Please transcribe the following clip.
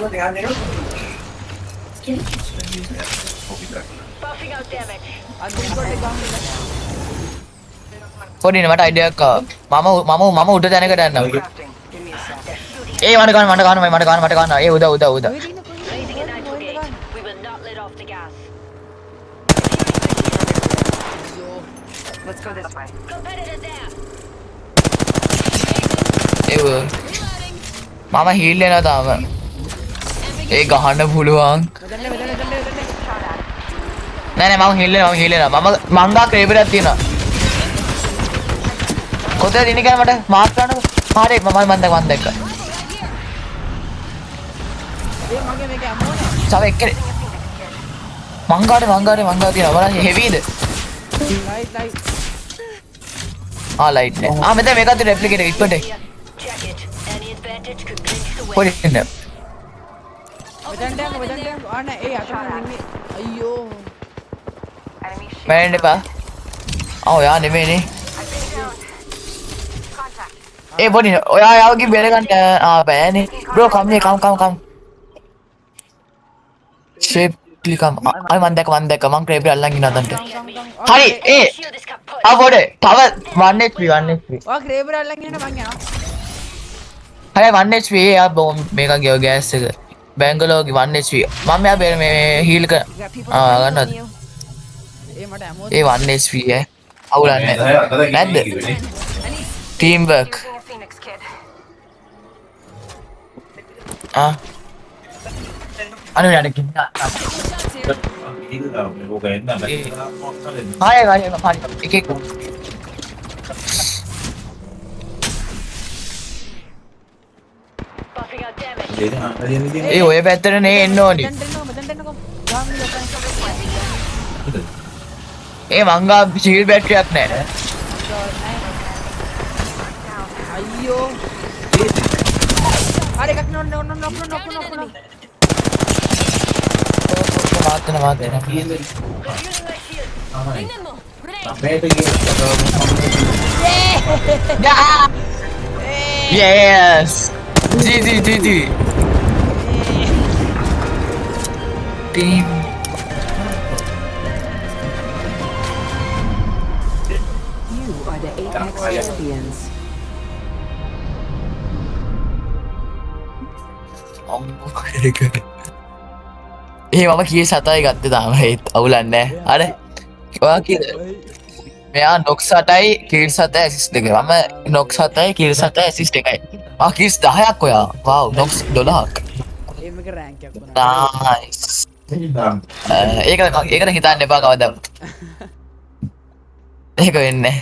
Buffing out damage. පොඩිනේ මට idea එකක් මම උඩ තැනකට යන්නම්. Crafting. Give me a sec. They're shooting. ඒ මට ගන්න. ඒ උදා. Raising an ammo gauge. We will not let off the gas. Let's go this way. Competitor there. ඒව මම හීල් වෙනවා තාම. ඒ ගහන්න පුළුවන්. නෑ මම හීල් වෙනවා. මං ගා ක්‍රේබරයක් තියෙනවා. කොතනද ඉන්නේ කියලා මට මාක් කරන්නකෝ. හරි මම දැක්ක. සව එක්කේ. මං ගාට තියෙනවා. බලන්න හෙවිද? ලයිට් නේ. මෙතන මේකත් රෙප්ලිකේටර් ඉක්කොට. Check it. Any advantage could clinch the way. පොඩි ඉන්න. මෑන් එපා. යා නෙමෙයිනේ. ඒ පොඩි ඔයා යාවගේ බෙර ගන්න බෑනේ. බ්‍රෝ කම් ෂේප් ක්ලිකම්. මම දැක්ක මං ක්‍රේබ් අල්ලන් ඉන්න අතන්ට. හරි ඒ Shield is kaput. පොඩේ තව 1 HP. ක්‍රේබර් අල්ලන් යන්න මං යනවා. හරි 1 HP යා මේක ගෙව ගෑස් එක. බැංගලෝගේ 1 HP. මම යා බෙර මේ හීල් ක ගන්නද? ඒ මට ඇමෝ ඒ 1 HP අවුලන්නේ නැද්ද? Team work. Using a Phoenix kid. අනේ යන්න කින්න. හරි එකෙක් Buffing out damage. ඒ ඔය පැත්තට නේ එන්න ඕනි. ඒ මංගා ෂීල්ඩ් බැටරියක් නැහැ. අයියෝ හරි එකක් නොක් මාතන Using my shield. yes GG team You are the Apex champions. ඒ මම කී 7යි ගත්තේ තාම ඒත් අවුලන්නේ නැහැ. අර ඔයා කීද? මෙයා නොක් 7යි කිල් 7යි ඇසිස්ට් 2. මම නොක් 7යි කිල් 7යි ඇසිස්ට් 1යි. කිල්ස් 10ක් ඔයා. වව් නොක්ස් 12ක්. මේක රෑන්ක් එකක් වුණා. නයිස්. ඒකට හිතන්න එපා කවදාවත්. ඒක වෙන්නේ නැහැ.